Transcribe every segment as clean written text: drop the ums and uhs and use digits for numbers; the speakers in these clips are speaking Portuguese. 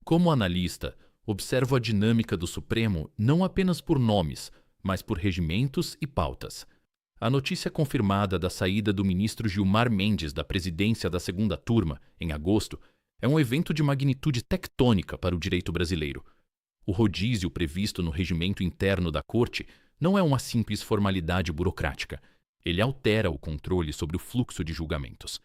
Como analista, observo a dinâmica do Supremo não apenas por nomes, mas por regimentos e pautas. A notícia confirmada da saída do ministro Gilmar Mendes da presidência da segunda turma, em agosto, é um evento de magnitude tectônica para o direito brasileiro. O rodízio previsto no regimento interno da Corte não é uma simples formalidade burocrática. Ele altera o controle sobre o fluxo de julgamentos.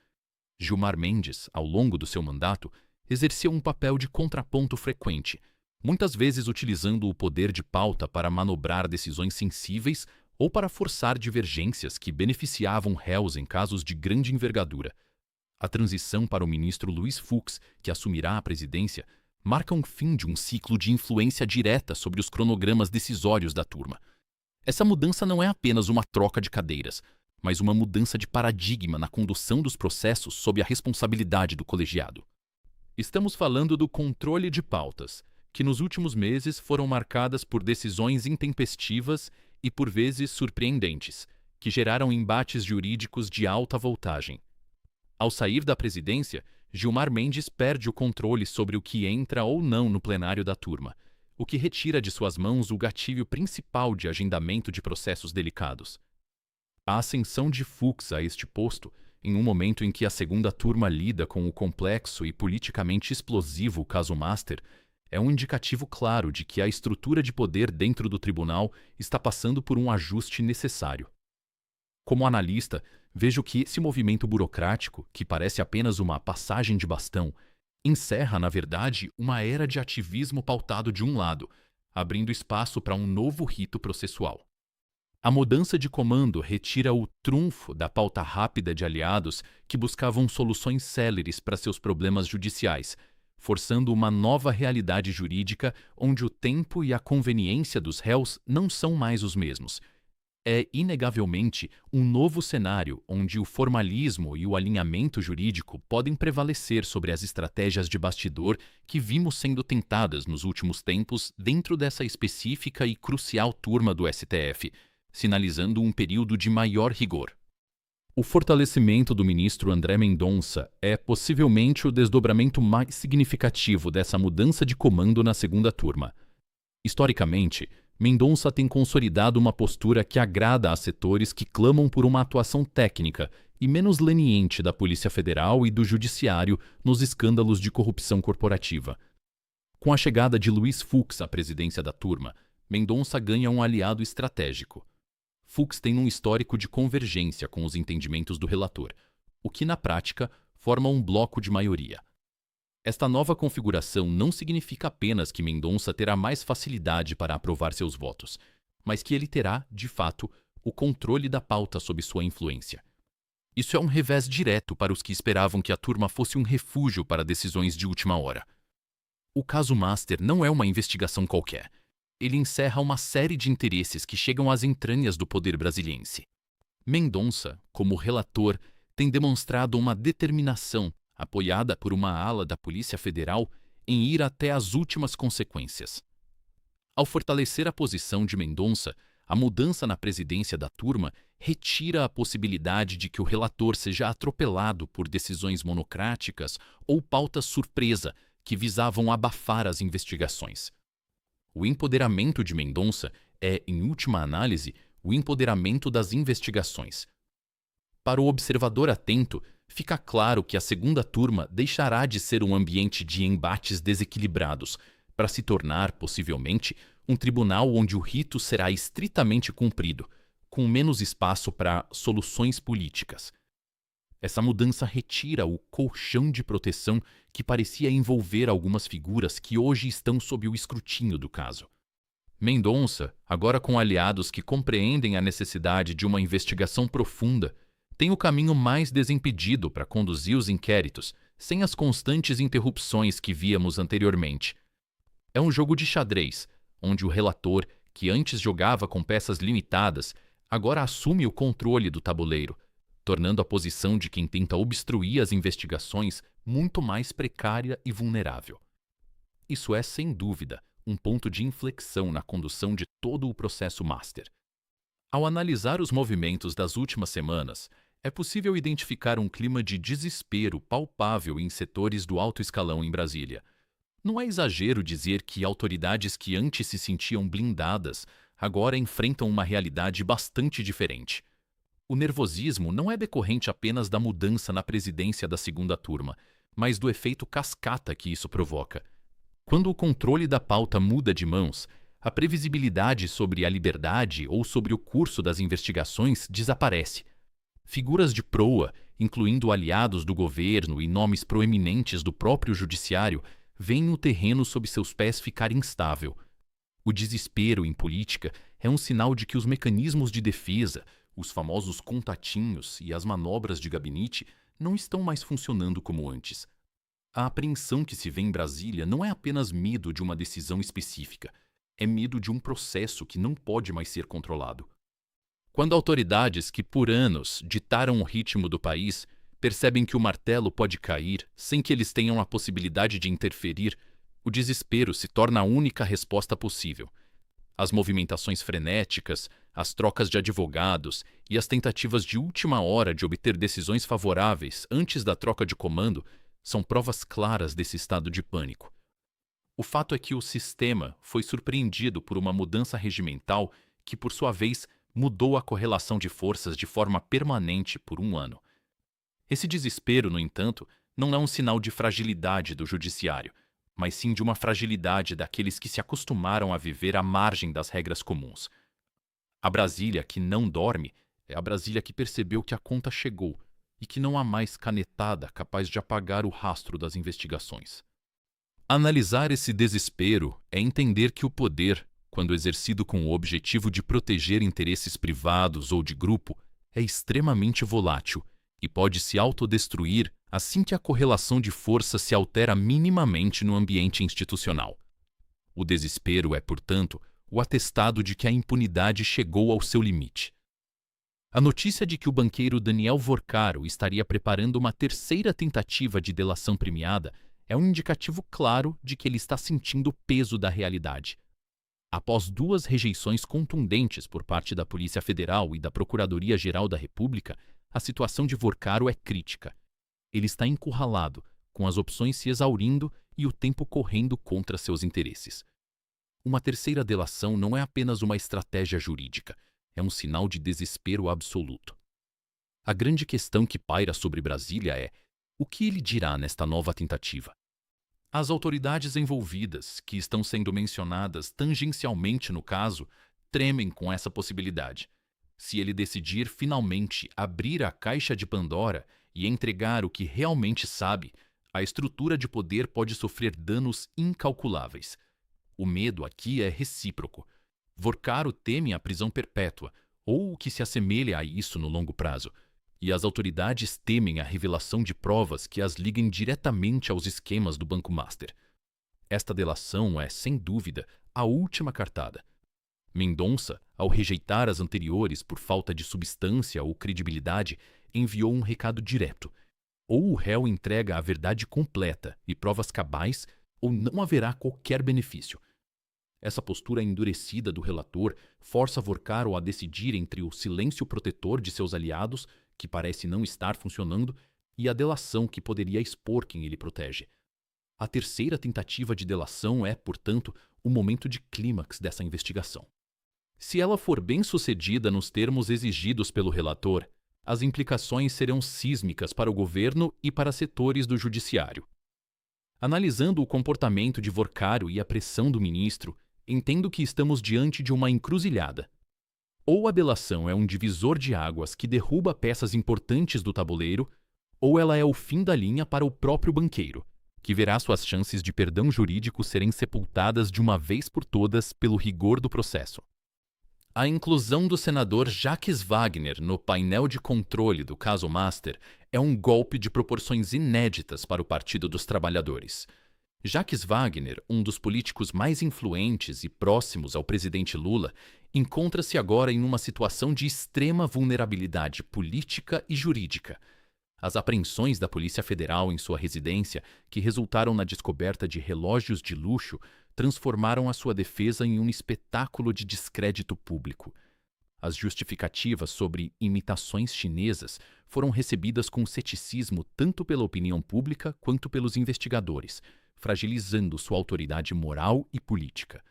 Gilmar Mendes, ao longo do seu mandato, exerceu um papel de contraponto frequente, muitas vezes utilizando o poder de pauta para manobrar decisões sensíveis ou para forçar divergências que beneficiavam réus em casos de grande envergadura. A transição para o ministro Luiz Fux, que assumirá a presidência, marca um fim de um ciclo de influência direta sobre os cronogramas decisórios da turma. Essa mudança não é apenas uma troca de cadeiras, mas uma mudança de paradigma na condução dos processos sob a responsabilidade do colegiado. Estamos falando do controle de pautas, que nos últimos meses foram marcadas por decisões intempestivas e por vezes surpreendentes, que geraram embates jurídicos de alta voltagem. Ao sair da presidência, Gilmar Mendes perde o controle sobre o que entra ou não no plenário da turma, o que retira de suas mãos o gatilho principal de agendamento de processos delicados. A ascensão de Fux a este posto, em um momento em que a segunda turma lida com o complexo e politicamente explosivo caso Master, é um indicativo claro de que a estrutura de poder dentro do tribunal está passando por um ajuste necessário. Como analista, vejo que esse movimento burocrático, que parece apenas uma passagem de bastão, encerra, na verdade, uma era de ativismo pautado de um lado, abrindo espaço para um novo rito processual. A mudança de comando retira o trunfo da pauta rápida de aliados que buscavam soluções céleres para seus problemas judiciais, forçando uma nova realidade jurídica onde o tempo e a conveniência dos réus não são mais os mesmos. É, inegavelmente, um novo cenário onde o formalismo e o alinhamento jurídico podem prevalecer sobre as estratégias de bastidor que vimos sendo tentadas nos últimos tempos dentro dessa específica e crucial turma do STF, sinalizando um período de maior rigor. O fortalecimento do ministro André Mendonça é possivelmente o desdobramento mais significativo dessa mudança de comando na segunda turma. Historicamente, Mendonça tem consolidado uma postura que agrada a setores que clamam por uma atuação técnica e menos leniente da Polícia Federal e do Judiciário nos escândalos de corrupção corporativa. Com a chegada de Luiz Fux à presidência da turma, Mendonça ganha um aliado estratégico. Fux tem um histórico de convergência com os entendimentos do relator, o que, na prática, forma um bloco de maioria. Esta nova configuração não significa apenas que Mendonça terá mais facilidade para aprovar seus votos, mas que ele terá, de fato, o controle da pauta sob sua influência. Isso é um revés direto para os que esperavam que a turma fosse um refúgio para decisões de última hora. O caso Master não é uma investigação qualquer. Ele encerra uma série de interesses que chegam às entranhas do poder brasiliense. Mendonça, como relator, tem demonstrado uma determinação, apoiada por uma ala da Polícia Federal, em ir até as últimas consequências. Ao fortalecer a posição de Mendonça, a mudança na presidência da turma retira a possibilidade de que o relator seja atropelado por decisões monocráticas ou pautas surpresa que visavam abafar as investigações. O empoderamento de Mendonça é, em última análise, o empoderamento das investigações. Para o observador atento, fica claro que a segunda turma deixará de ser um ambiente de embates desequilibrados para se tornar, possivelmente, um tribunal onde o rito será estritamente cumprido, com menos espaço para soluções políticas. Essa mudança retira o colchão de proteção que parecia envolver algumas figuras que hoje estão sob o escrutínio do caso. Mendonça, agora com aliados que compreendem a necessidade de uma investigação profunda, tem o caminho mais desimpedido para conduzir os inquéritos, sem as constantes interrupções que víamos anteriormente. É um jogo de xadrez, onde o relator, que antes jogava com peças limitadas, agora assume o controle do tabuleiro, tornando a posição de quem tenta obstruir as investigações muito mais precária e vulnerável. Isso é, sem dúvida, um ponto de inflexão na condução de todo o processo Master. Ao analisar os movimentos das últimas semanas, é possível identificar um clima de desespero palpável em setores do alto escalão em Brasília. Não é exagero dizer que autoridades que antes se sentiam blindadas agora enfrentam uma realidade bastante diferente. O nervosismo não é decorrente apenas da mudança na presidência da segunda turma, mas do efeito cascata que isso provoca. Quando o controle da pauta muda de mãos, a previsibilidade sobre a liberdade ou sobre o curso das investigações desaparece. Figuras de proa, incluindo aliados do governo e nomes proeminentes do próprio judiciário, veem o terreno sob seus pés ficar instável. O desespero em política é um sinal de que os mecanismos de defesa, os famosos contatinhos e as manobras de gabinete não estão mais funcionando como antes. A apreensão que se vê em Brasília não é apenas medo de uma decisão específica, é medo de um processo que não pode mais ser controlado. Quando autoridades que por anos ditaram o ritmo do país percebem que o martelo pode cair sem que eles tenham a possibilidade de interferir, o desespero se torna a única resposta possível. As movimentações frenéticas, as trocas de advogados e as tentativas de última hora de obter decisões favoráveis antes da troca de comando são provas claras desse estado de pânico. O fato é que o sistema foi surpreendido por uma mudança regimental que, por sua vez, mudou a correlação de forças de forma permanente por um ano. Esse desespero, no entanto, não é um sinal de fragilidade do judiciário, mas sim de uma fragilidade daqueles que se acostumaram a viver à margem das regras comuns. A Brasília que não dorme é a Brasília que percebeu que a conta chegou e que não há mais canetada capaz de apagar o rastro das investigações. Analisar esse desespero é entender que o poder, quando exercido com o objetivo de proteger interesses privados ou de grupo, é extremamente volátil e pode se autodestruir assim que a correlação de força se altera minimamente no ambiente institucional. O desespero é, portanto, o atestado de que a impunidade chegou ao seu limite. A notícia de que o banqueiro Daniel Vorcaro estaria preparando uma terceira tentativa de delação premiada é um indicativo claro de que ele está sentindo o peso da realidade. Após 2 rejeições contundentes por parte da Polícia Federal e da Procuradoria-Geral da República, a situação de Vorcaro é crítica. Ele está encurralado, com as opções se exaurindo e o tempo correndo contra seus interesses. Uma terceira delação não é apenas uma estratégia jurídica, é um sinal de desespero absoluto. A grande questão que paira sobre Brasília é: o que ele dirá nesta nova tentativa? As autoridades envolvidas, que estão sendo mencionadas tangencialmente no caso, tremem com essa possibilidade. Se ele decidir finalmente abrir a caixa de Pandora e entregar o que realmente sabe, a estrutura de poder pode sofrer danos incalculáveis. O medo aqui é recíproco. Vorcaro teme a prisão perpétua, ou o que se assemelha a isso no longo prazo, e as autoridades temem a revelação de provas que as liguem diretamente aos esquemas do Banco Master. Esta delação é, sem dúvida, a última cartada. Mendonça, ao rejeitar as anteriores por falta de substância ou credibilidade, enviou um recado direto: ou o réu entrega a verdade completa e provas cabais, ou não haverá qualquer benefício. Essa postura endurecida do relator força Vorcaro a decidir entre o silêncio protetor de seus aliados, que parece não estar funcionando, e a delação que poderia expor quem ele protege. A terceira tentativa de delação é, portanto, o momento de clímax dessa investigação. Se ela for bem-sucedida nos termos exigidos pelo relator, as implicações serão sísmicas para o governo e para setores do judiciário. Analisando o comportamento de Vorcaro e a pressão do ministro, entendo que estamos diante de uma encruzilhada. Ou a delação é um divisor de águas que derruba peças importantes do tabuleiro, ou ela é o fim da linha para o próprio banqueiro, que verá suas chances de perdão jurídico serem sepultadas de uma vez por todas pelo rigor do processo. A inclusão do senador Jacques Wagner no painel de controle do caso Master é um golpe de proporções inéditas para o Partido dos Trabalhadores. Jacques Wagner, um dos políticos mais influentes e próximos ao presidente Lula, encontra-se agora em uma situação de extrema vulnerabilidade política e jurídica. As apreensões da Polícia Federal em sua residência, que resultaram na descoberta de relógios de luxo, transformaram a sua defesa em um espetáculo de descrédito público. As justificativas sobre imitações chinesas foram recebidas com ceticismo tanto pela opinião pública quanto pelos investigadores, fragilizando sua autoridade moral e política.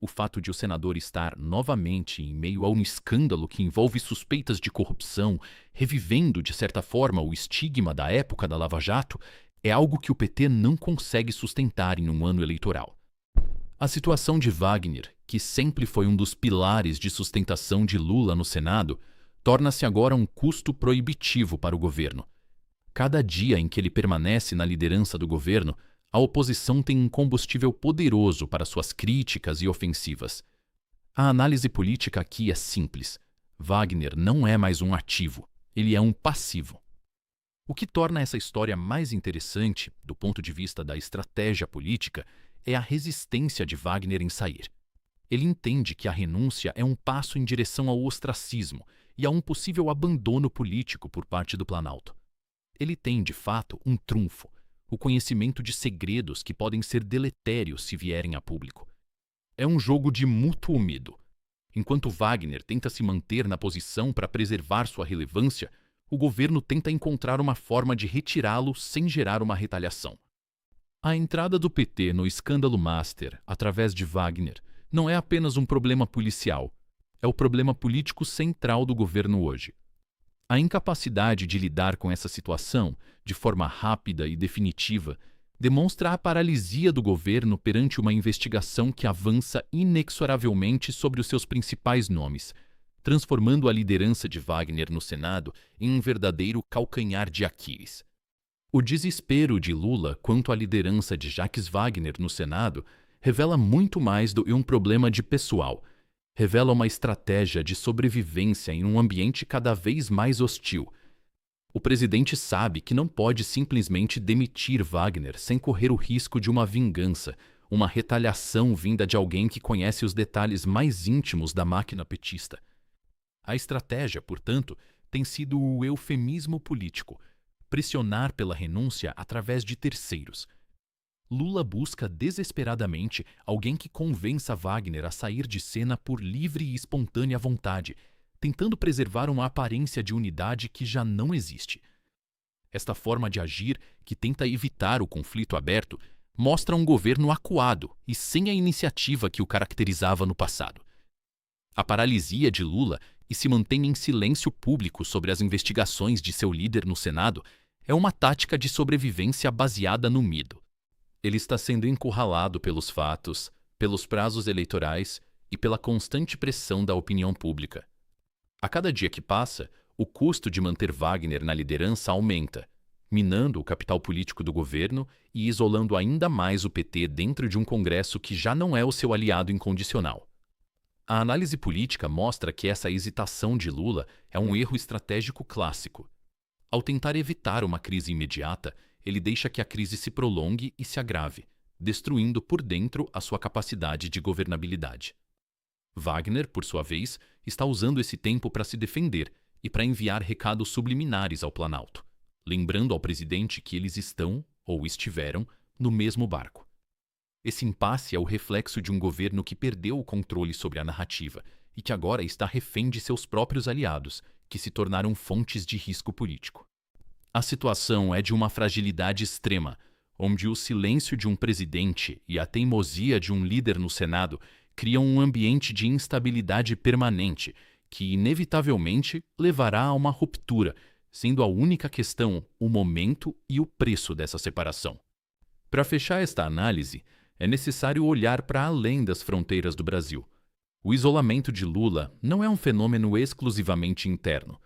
O fato de o senador estar novamente em meio a um escândalo que envolve suspeitas de corrupção, revivendo, de certa forma, o estigma da época da Lava Jato, é algo que o PT não consegue sustentar em um ano eleitoral. A situação de Wagner, que sempre foi um dos pilares de sustentação de Lula no Senado, torna-se agora um custo proibitivo para o governo. Cada dia em que ele permanece na liderança do governo, a oposição tem um combustível poderoso para suas críticas e ofensivas. A análise política aqui é simples. Wagner não é mais um ativo, ele é um passivo. O que torna essa história mais interessante, do ponto de vista da estratégia política, é a resistência de Wagner em sair. Ele entende que a renúncia é um passo em direção ao ostracismo e a um possível abandono político por parte do Planalto. Ele tem, de fato, um trunfo: o conhecimento de segredos que podem ser deletérios se vierem a público. É um jogo de mútuo medo. Enquanto Wagner tenta se manter na posição para preservar sua relevância, o governo tenta encontrar uma forma de retirá-lo sem gerar uma retaliação. A entrada do PT no escândalo Master, através de Wagner, não é apenas um problema policial, é o problema político central do governo hoje. A incapacidade de lidar com essa situação, de forma rápida e definitiva, demonstra a paralisia do governo perante uma investigação que avança inexoravelmente sobre os seus principais nomes, transformando a liderança de Wagner no Senado em um verdadeiro calcanhar de Aquiles. O desespero de Lula quanto à liderança de Jacques Wagner no Senado revela muito mais do que um problema de pessoal. Revela uma estratégia de sobrevivência em um ambiente cada vez mais hostil. O presidente sabe que não pode simplesmente demitir Wagner sem correr o risco de uma vingança, uma retaliação vinda de alguém que conhece os detalhes mais íntimos da máquina petista. A estratégia, portanto, tem sido o eufemismo político: pressionar pela renúncia através de terceiros. Lula busca desesperadamente alguém que convença Wagner a sair de cena por livre e espontânea vontade, tentando preservar uma aparência de unidade que já não existe. Esta forma de agir, que tenta evitar o conflito aberto, mostra um governo acuado e sem a iniciativa que o caracterizava no passado. A paralisia de Lula e se mantém em silêncio público sobre as investigações de seu líder no Senado é uma tática de sobrevivência baseada no medo. Ele está sendo encurralado pelos fatos, pelos prazos eleitorais e pela constante pressão da opinião pública. A cada dia que passa, o custo de manter Wagner na liderança aumenta, minando o capital político do governo e isolando ainda mais o PT dentro de um Congresso que já não é o seu aliado incondicional. A análise política mostra que essa hesitação de Lula é um erro estratégico clássico. Ao tentar evitar uma crise imediata, ele deixa que a crise se prolongue e se agrave, destruindo por dentro a sua capacidade de governabilidade. Wagner, por sua vez, está usando esse tempo para se defender e para enviar recados subliminares ao Planalto, lembrando ao presidente que eles estão, ou estiveram, no mesmo barco. Esse impasse é o reflexo de um governo que perdeu o controle sobre a narrativa e que agora está refém de seus próprios aliados, que se tornaram fontes de risco político. A situação é de uma fragilidade extrema, onde o silêncio de um presidente e a teimosia de um líder no Senado criam um ambiente de instabilidade permanente que, inevitavelmente, levará a uma ruptura, sendo a única questão o momento e o preço dessa separação. Para fechar esta análise, é necessário olhar para além das fronteiras do Brasil. O isolamento de Lula não é um fenômeno exclusivamente interno.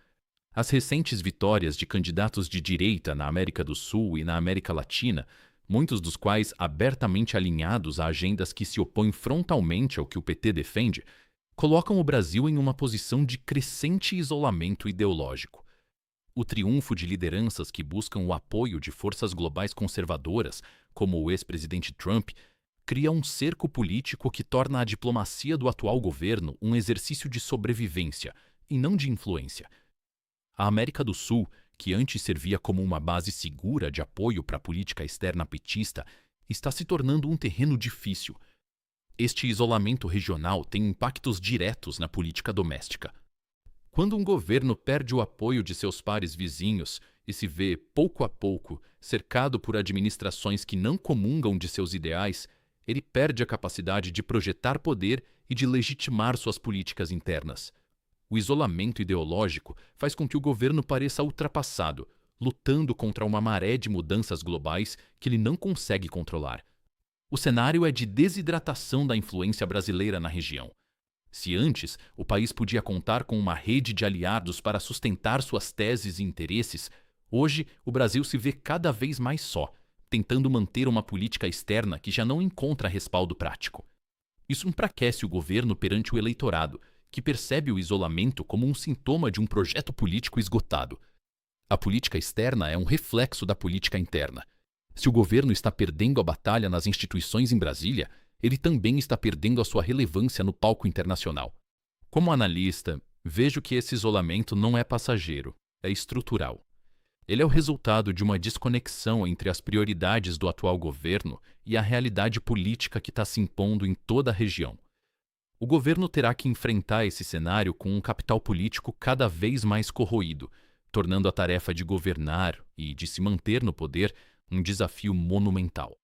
As recentes vitórias de candidatos de direita na América do Sul e na América Latina, muitos dos quais abertamente alinhados a agendas que se opõem frontalmente ao que o PT defende, colocam o Brasil em uma posição de crescente isolamento ideológico. O triunfo de lideranças que buscam o apoio de forças globais conservadoras, como o ex-presidente Trump, cria um cerco político que torna a diplomacia do atual governo um exercício de sobrevivência e não de influência. A América do Sul, que antes servia como uma base segura de apoio para a política externa petista, está se tornando um terreno difícil. Este isolamento regional tem impactos diretos na política doméstica. Quando um governo perde o apoio de seus pares vizinhos e se vê, pouco a pouco, cercado por administrações que não comungam de seus ideais, ele perde a capacidade de projetar poder e de legitimar suas políticas internas. O isolamento ideológico faz com que o governo pareça ultrapassado, lutando contra uma maré de mudanças globais que ele não consegue controlar. O cenário é de desidratação da influência brasileira na região. Se antes o país podia contar com uma rede de aliados para sustentar suas teses e interesses, hoje o Brasil se vê cada vez mais só, tentando manter uma política externa que já não encontra respaldo prático. Isso enfraquece o governo perante o eleitorado, que percebe o isolamento como um sintoma de um projeto político esgotado. A política externa é um reflexo da política interna. Se o governo está perdendo a batalha nas instituições em Brasília, ele também está perdendo a sua relevância no palco internacional. Como analista, vejo que esse isolamento não é passageiro, é estrutural. Ele é o resultado de uma desconexão entre as prioridades do atual governo e a realidade política que está se impondo em toda a região. O governo terá que enfrentar esse cenário com um capital político cada vez mais corroído, tornando a tarefa de governar e de se manter no poder um desafio monumental.